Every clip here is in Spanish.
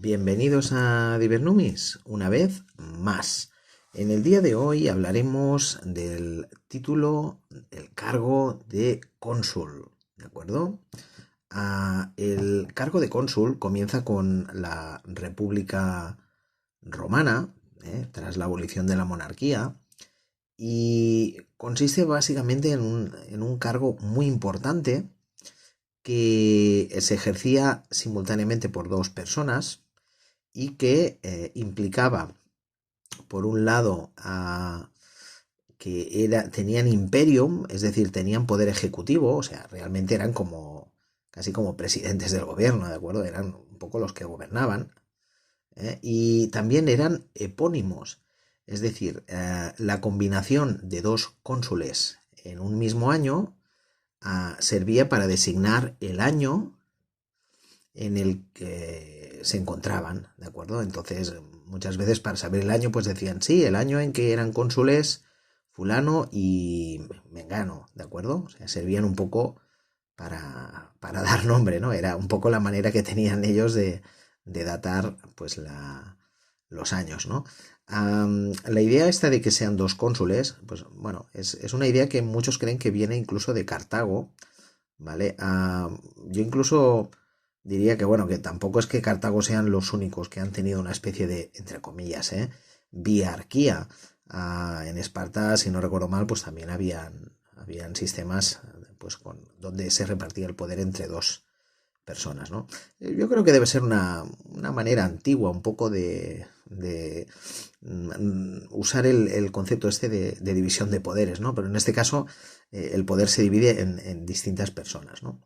Bienvenidos a Divernumis, una vez más. En el día de hoy hablaremos del título, el cargo de cónsul, ¿de acuerdo? El cargo de cónsul comienza con la República Romana, tras la abolición de la monarquía, y consiste básicamente en un cargo muy importante que se ejercía simultáneamente por dos personas y que implicaba, por un lado, tenían imperium, es decir, tenían poder ejecutivo, o sea, realmente eran casi como presidentes del gobierno, ¿de acuerdo? Eran un poco los que gobernaban, y también eran epónimos, es decir, la combinación de dos cónsules en un mismo año servía para designar el año en el que se encontraban, ¿de acuerdo? Entonces, muchas veces para saber el año, pues decían, sí, el año en que eran cónsules fulano y mengano, ¿de acuerdo? O sea, servían un poco para dar nombre, ¿no? Era un poco la manera que tenían ellos de datar, pues, los años, ¿no? La idea esta de que sean dos cónsules, pues bueno, es una idea que muchos creen que viene incluso de Cartago, ¿vale? Yo incluso diría que, bueno, que tampoco es que Cartago sean los únicos que han tenido una especie de, entre comillas, biarquía. En Esparta, si no recuerdo mal, pues también habían sistemas, pues donde se repartía el poder entre dos personas, ¿no? Yo creo que debe ser una manera antigua un poco de usar el concepto este de división de poderes, ¿no? Pero en este caso el poder se divide en distintas personas, ¿no?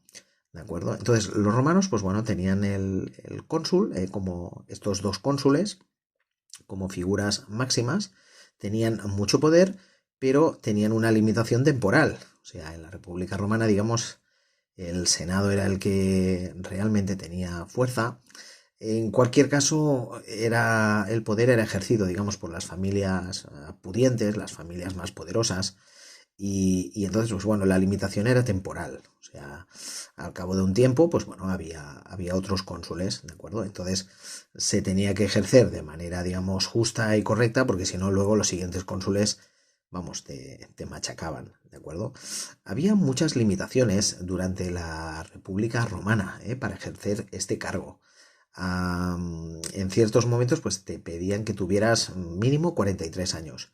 ¿De acuerdo? Entonces los romanos, pues bueno, tenían el cónsul, como estos dos cónsules, como figuras máximas, tenían mucho poder, pero tenían una limitación temporal. O sea, en la República Romana, digamos, el Senado era el que realmente tenía fuerza. En cualquier caso, el poder era ejercido, digamos, por las familias pudientes, las familias más poderosas, y entonces, pues bueno, la limitación era temporal. O sea, al cabo de un tiempo, pues bueno, había otros cónsules, ¿de acuerdo? Entonces se tenía que ejercer de manera, digamos, justa y correcta, porque si no, luego los siguientes cónsules, vamos, te machacaban, ¿de acuerdo? Había muchas limitaciones durante la República Romana, para ejercer este cargo. En ciertos momentos, pues te pedían que tuvieras mínimo 43 años.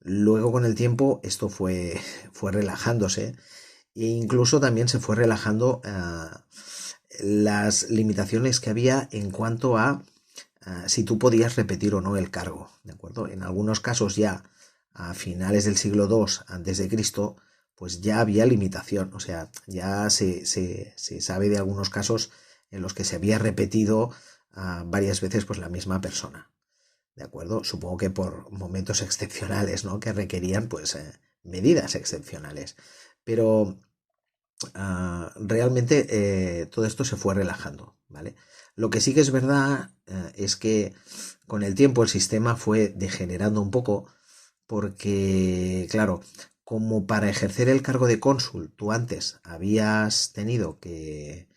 Luego, con el tiempo, esto fue relajándose, e incluso también se fue relajando las limitaciones que había en cuanto a si tú podías repetir o no el cargo, ¿de acuerdo? En algunos casos ya a finales del siglo II antes de Cristo, pues ya había limitación, o sea, ya se sabe de algunos casos en los que se había repetido varias veces pues la misma persona, ¿de acuerdo? Supongo que por momentos excepcionales, ¿no? Que requerían pues medidas excepcionales. Pero realmente todo esto se fue relajando, ¿vale? Lo que sí que es verdad es que con el tiempo el sistema fue degenerando un poco porque, claro, como para ejercer el cargo de cónsul tú antes habías tenido que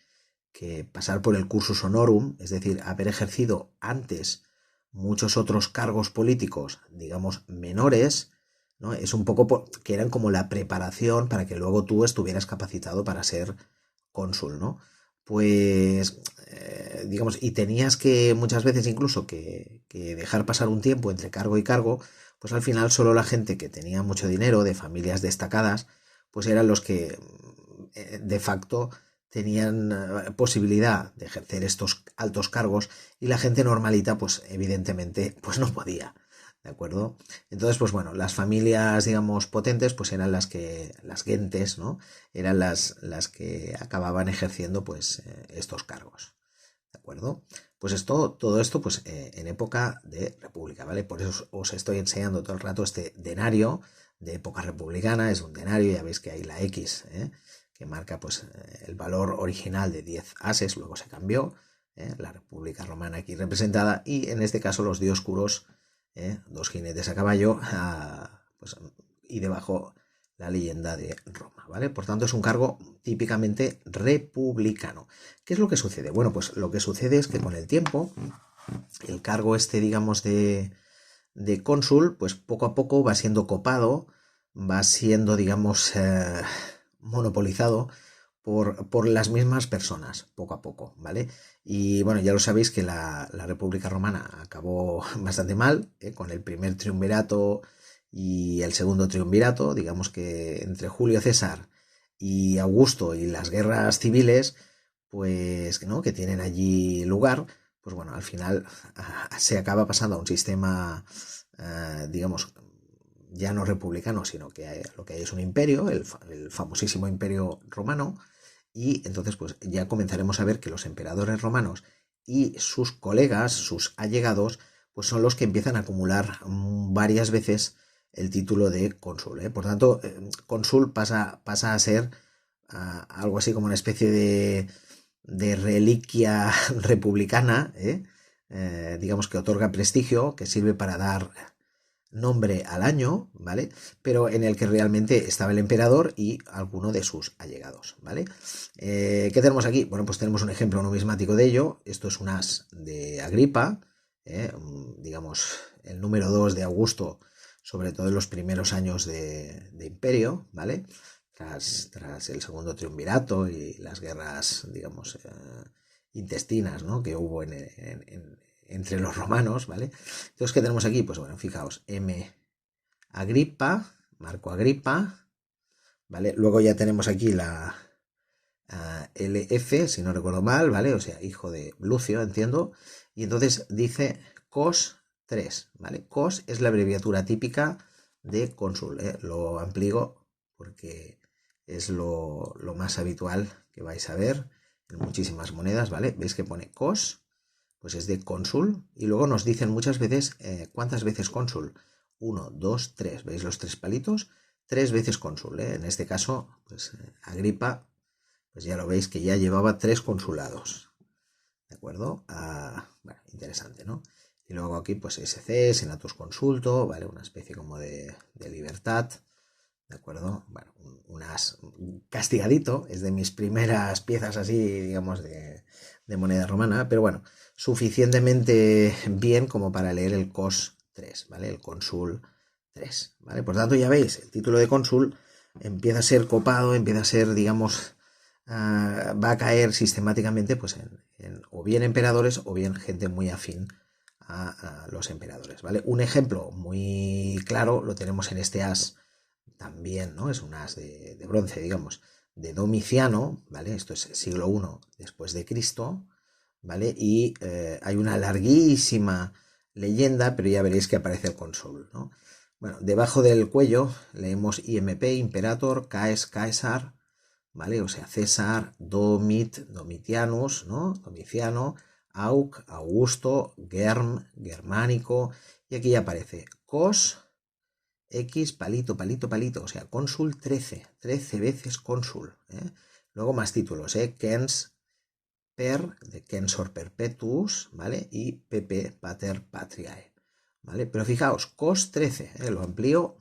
pasar por el cursus honorum, es decir, haber ejercido antes muchos otros cargos políticos, digamos, menores, ¿no? Es un poco que eran como la preparación para que luego tú estuvieras capacitado para ser cónsul, ¿no? Pues, digamos, y tenías que muchas veces incluso que dejar pasar un tiempo entre cargo y cargo, pues al final solo la gente que tenía mucho dinero, de familias destacadas, pues eran los que de facto tenían posibilidad de ejercer estos altos cargos, y la gente normalita, pues evidentemente, pues no podía, ¿de acuerdo? Entonces, pues bueno, las familias, digamos, potentes, pues eran las gentes, ¿no? Eran las que acababan ejerciendo, pues, estos cargos, ¿de acuerdo? Pues todo esto, pues, en época de república, ¿vale? Por eso os estoy enseñando todo el rato este denario de época republicana. Es un denario, ya veis que hay la X, que marca, pues, el valor original de 10 ases, luego se cambió, la República Romana aquí representada, y en este caso los dioscuros, dos jinetes a caballo, pues, y debajo la leyenda de Roma, ¿vale? Por tanto, es un cargo típicamente republicano. ¿Qué es lo que sucede? Bueno, pues lo que sucede es que con el tiempo el cargo este, digamos, de cónsul, pues poco a poco va siendo copado, va siendo, digamos, monopolizado por las mismas personas, poco a poco, ¿vale? Y bueno, ya lo sabéis que la República Romana acabó bastante mal, con el primer triunvirato y el segundo triunvirato, digamos que entre Julio César y Augusto y las guerras civiles, pues, ¿no?, que tienen allí lugar, pues bueno, al final se acaba pasando a un sistema, digamos, ya no republicano, sino que lo que hay es un imperio, el famosísimo imperio romano, y entonces pues ya comenzaremos a ver que los emperadores romanos y sus colegas, sus allegados, pues son los que empiezan a acumular varias veces el título de cónsul, ¿eh? Por tanto, cónsul pasa a ser algo así como una especie de reliquia republicana, digamos que otorga prestigio, que sirve para dar nombre al año, ¿vale? Pero en el que realmente estaba el emperador y alguno de sus allegados, ¿vale? ¿Qué tenemos aquí? Bueno, pues tenemos un ejemplo numismático de ello. Esto es un as de Agripa, digamos, el número 2 de Augusto, sobre todo en los primeros años de imperio, ¿vale? Tras el segundo triunvirato y las guerras, digamos, intestinas, ¿no?, que hubo entre los romanos, ¿vale? Entonces, ¿qué tenemos aquí? Pues bueno, fijaos, M. Agripa, Marco Agripa, ¿vale? Luego ya tenemos aquí la LF, si no recuerdo mal, ¿vale? O sea, hijo de Lucio, entiendo. Y entonces dice cos 3, ¿vale? Cos es la abreviatura típica de cónsul, ¿eh? Lo amplío porque es lo más habitual que vais a ver en muchísimas monedas, ¿vale? Veis que pone cos, pues es de cónsul, y luego nos dicen muchas veces cuántas veces cónsul. 1, 2, 3, ¿veis los tres palitos? 3 veces cónsul, ¿eh? En este caso, pues Agripa, pues ya lo veis que ya llevaba 3 consulados, ¿de acuerdo? Bueno, interesante, ¿no? Y luego aquí, pues SC, Senatus Consulto, ¿vale? Una especie como de libertad, ¿de acuerdo? Bueno, un castigadito, es de mis primeras piezas así, digamos, de moneda romana, pero bueno, suficientemente bien como para leer el cos 3, ¿vale? El cónsul 3, ¿vale? Por tanto, ya veis, el título de cónsul empieza a ser copado, empieza a ser, digamos, va a caer sistemáticamente pues o bien emperadores o bien gente muy afín a los emperadores, ¿vale? Un ejemplo muy claro lo tenemos en este as también, ¿no? Es un as de bronce, digamos, de Domiciano, ¿vale? Esto es siglo I después de Cristo, ¿vale? Y hay una larguísima leyenda, pero ya veréis que aparece el cónsul, ¿no? Bueno, debajo del cuello leemos IMP, Imperator, Caes, Caesar, ¿vale? O sea, César, Domitianus, ¿no? Domiciano, Auc, Augusto, Germánico, y aquí ya aparece Cos, X, palito, palito, palito, o sea, cónsul 13 veces cónsul, ¿eh? Luego más títulos, Kens per, de Censor Perpetuus, ¿vale? Y PP Pater Patriae, ¿vale? Pero fijaos, cos 13, lo amplío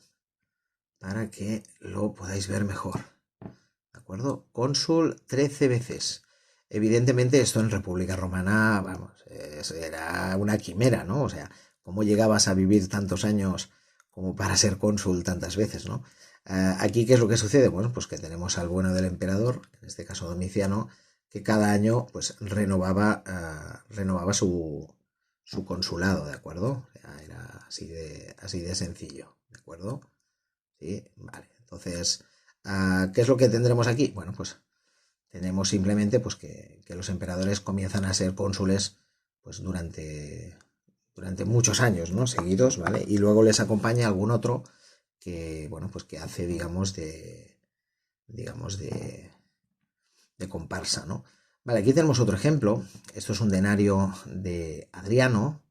para que lo podáis ver mejor, ¿de acuerdo? Cónsul 13 veces. Evidentemente esto en República Romana, vamos, era una quimera, ¿no? O sea, ¿cómo llegabas a vivir tantos años como para ser cónsul tantas veces, ¿no? Aquí, ¿qué es lo que sucede? Bueno, pues que tenemos al bueno del emperador, en este caso Domiciano, que cada año pues renovaba su consulado, ¿de acuerdo? O sea, era así de sencillo, ¿de acuerdo? Sí, vale. Entonces, ¿qué es lo que tendremos aquí? Bueno, pues tenemos simplemente pues que los emperadores comienzan a ser cónsules pues durante muchos años, ¿no? Seguidos, ¿vale? Y luego les acompaña algún otro que, bueno, pues que hace, digamos, de comparsa, ¿no? Vale, aquí tenemos otro ejemplo. Esto es un denario de Adriano,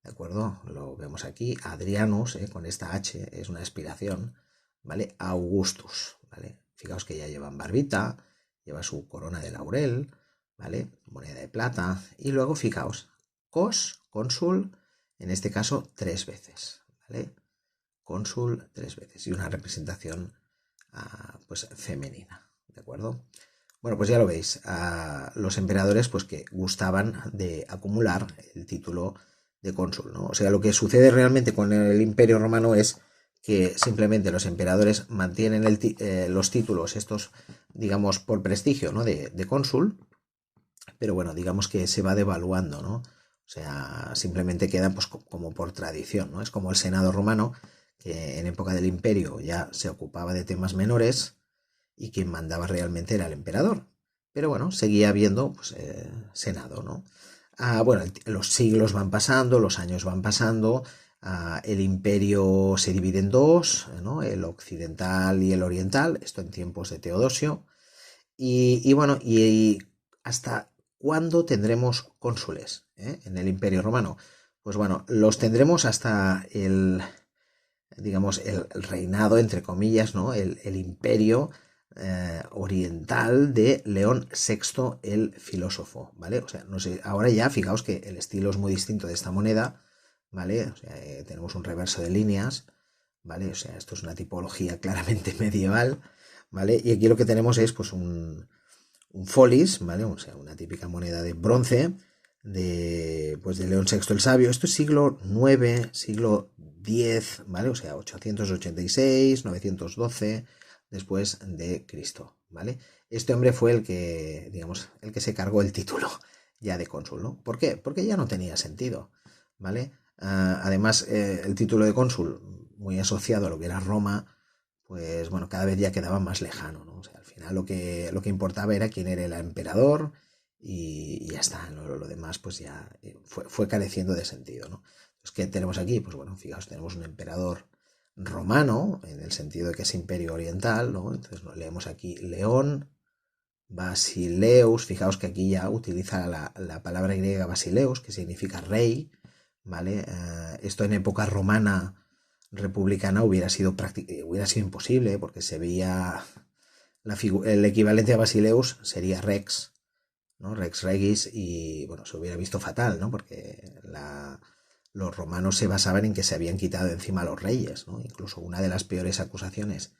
¿de acuerdo? Lo vemos aquí, Adrianus, con esta H, es una expiración, ¿vale? Augustus, ¿vale? Fijaos que ya llevan barbita, lleva su corona de laurel, ¿vale? Moneda de plata, y luego fijaos, cónsul, en este caso 3 veces, ¿vale? Cónsul 3 veces, y una representación pues femenina, ¿de acuerdo? Bueno, pues ya lo veis, los emperadores pues que gustaban de acumular el título de cónsul, ¿no? O sea, lo que sucede realmente con el Imperio Romano es que simplemente los emperadores mantienen los títulos estos, digamos, por prestigio, ¿no? De cónsul, pero bueno, digamos que se va devaluando, ¿no? O sea, simplemente queda pues como por tradición, ¿no? Es como el Senado romano, que en época del Imperio ya se ocupaba de temas menores y quien mandaba realmente era el emperador. Pero bueno, seguía habiendo pues, Senado, ¿no? Bueno, los siglos van pasando, los años van pasando, el imperio se divide en dos, ¿no? El occidental y el oriental, esto en tiempos de Teodosio, y bueno, y hasta cuándo tendremos cónsules en el imperio romano. Pues bueno, los tendremos hasta digamos, el reinado, entre comillas, ¿no? El imperio oriental de León VI el filósofo, ¿vale? O sea, no sé, ahora ya fijaos que el estilo es muy distinto de esta moneda, ¿vale? O sea, tenemos un reverso de líneas, ¿vale? O sea, esto es una tipología claramente medieval, ¿vale? Y aquí lo que tenemos es pues un folis, ¿vale? O sea, una típica moneda de bronce pues de León VI el Sabio. Esto es siglo IX, siglo X, ¿vale? O sea, 886, 912 después de Cristo, ¿vale? Este hombre fue el que, digamos, el que se cargó el título ya de cónsul, ¿no? ¿Por qué? Porque ya no tenía sentido, ¿vale? Además, el título de cónsul, muy asociado a lo que era Roma, pues bueno, cada vez ya quedaba más lejano, ¿no? O sea, al final lo que importaba era quién era el emperador y ya está, lo demás pues ya fue careciendo de sentido, ¿no? Entonces, ¿qué tenemos aquí? Pues bueno, fijaos, tenemos un emperador romano, en el sentido de que es imperio oriental, ¿no? Entonces leemos aquí León, Basileus, fijaos que aquí ya utiliza la palabra griega Basileus, que significa rey, ¿vale? Esto en época romana republicana hubiera sido imposible, porque se veía el equivalente a Basileus sería Rex, ¿no? Rex Regis, y bueno, se hubiera visto fatal, ¿no? Porque los romanos se basaban en que se habían quitado encima a los reyes, ¿no? Incluso una de las peores acusaciones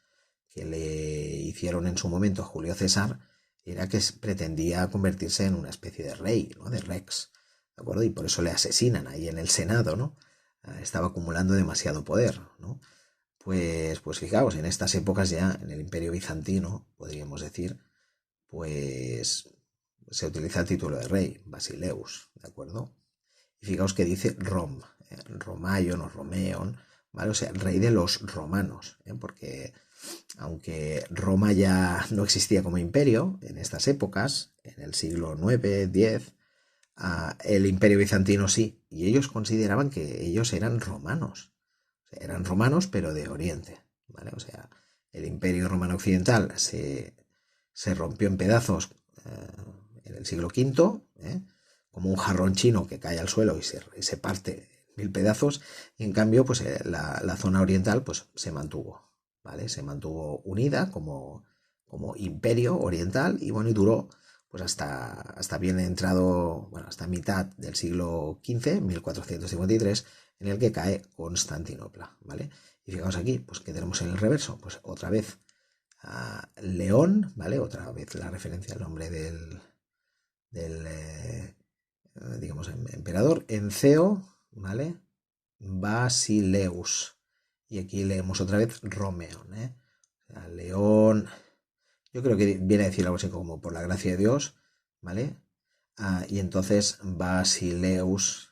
que le hicieron en su momento a Julio César era que pretendía convertirse en una especie de rey, ¿no? De Rex, ¿de acuerdo? Y por eso le asesinan ahí en el Senado, ¿no? Estaba acumulando demasiado poder, ¿no? Pues fijaos, en estas épocas ya, en el Imperio Bizantino, podríamos decir, pues se utiliza el título de rey, Basileus, ¿de acuerdo? Y fijaos que dice Romaion o Romeon, ¿vale? O sea, el rey de los romanos, porque aunque Roma ya no existía como imperio en estas épocas, en el siglo IX, X, el imperio bizantino sí, y ellos consideraban que ellos eran romanos. O sea, eran romanos, pero de Oriente, ¿vale? O sea, el imperio romano occidental se rompió en pedazos en el siglo V, como un jarrón chino que cae al suelo y se parte en mil pedazos, y en cambio, pues la zona oriental pues se mantuvo, ¿vale? Se mantuvo unida como imperio oriental y bueno, y duró pues hasta bien entrado, bueno, hasta mitad del siglo XV, 1453, en el que cae Constantinopla, ¿vale? Y fijaos aquí, pues que tenemos en el reverso, pues otra vez León, ¿vale? Otra vez la referencia al nombre del digamos, emperador, Enceo, ¿vale? Basileus. Y aquí leemos otra vez Romeón, ¿eh? O sea, León, yo creo que viene a decir algo así como por la gracia de Dios, ¿vale? Y entonces Basileus,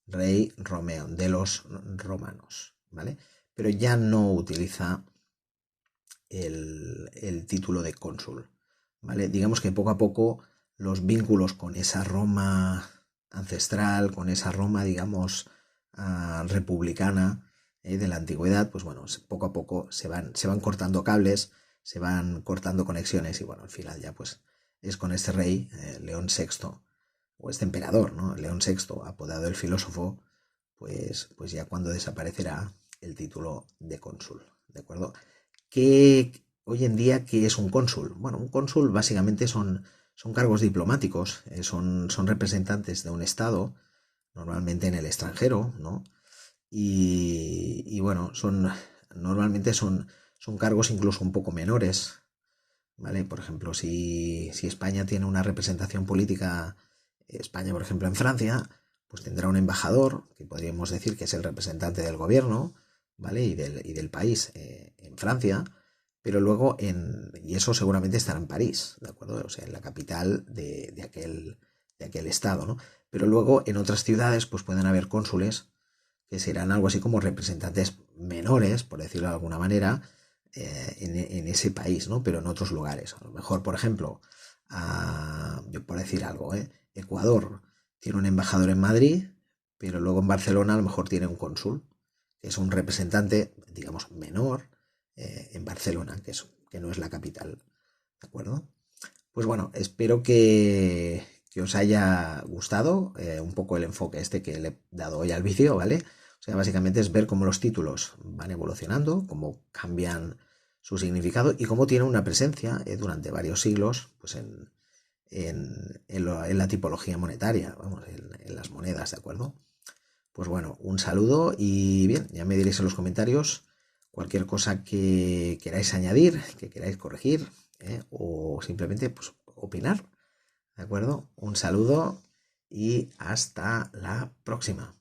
rey Romeón, de los romanos, ¿vale? Pero ya no utiliza el título de cónsul, ¿vale? Digamos que poco a poco los vínculos con esa Roma ancestral, con esa Roma, digamos, republicana de la antigüedad, pues bueno, poco a poco se van cortando cables, se van cortando conexiones y bueno, al final ya pues es con este rey, León VI, o este emperador, ¿no? León VI, apodado el filósofo, pues ya cuando desaparecerá el título de cónsul, ¿de acuerdo? Hoy en día, ¿qué es un cónsul? Bueno, un cónsul básicamente son cargos diplomáticos, son representantes de un estado, normalmente en el extranjero, ¿no? Y bueno, normalmente son cargos incluso un poco menores, ¿vale? Por ejemplo, si España tiene una representación política, España, por ejemplo, en Francia, pues tendrá un embajador, que podríamos decir que es el representante del gobierno, ¿vale? Y del país en Francia, pero luego y eso seguramente estará en París, ¿de acuerdo? O sea, en la capital de aquel estado, ¿no? Pero luego en otras ciudades, pues pueden haber cónsules que serán algo así como representantes menores, por decirlo de alguna manera, en ese país, ¿no? Pero en otros lugares. A lo mejor, por ejemplo, yo por decir algo, Ecuador tiene un embajador en Madrid, pero luego en Barcelona a lo mejor tiene un cónsul, que es un representante, digamos, menor en Barcelona, que no es la capital, ¿de acuerdo? Pues bueno, espero que os haya gustado un poco el enfoque este que le he dado hoy al vídeo, ¿vale? O sea, básicamente es ver cómo los títulos van evolucionando, cómo cambian su significado y cómo tienen una presencia durante varios siglos pues en la tipología monetaria, vamos, en las monedas, ¿de acuerdo? Pues bueno, un saludo y bien, ya me diréis en los comentarios cualquier cosa que queráis añadir, que queráis corregir o simplemente pues opinar, ¿de acuerdo? Un saludo y hasta la próxima.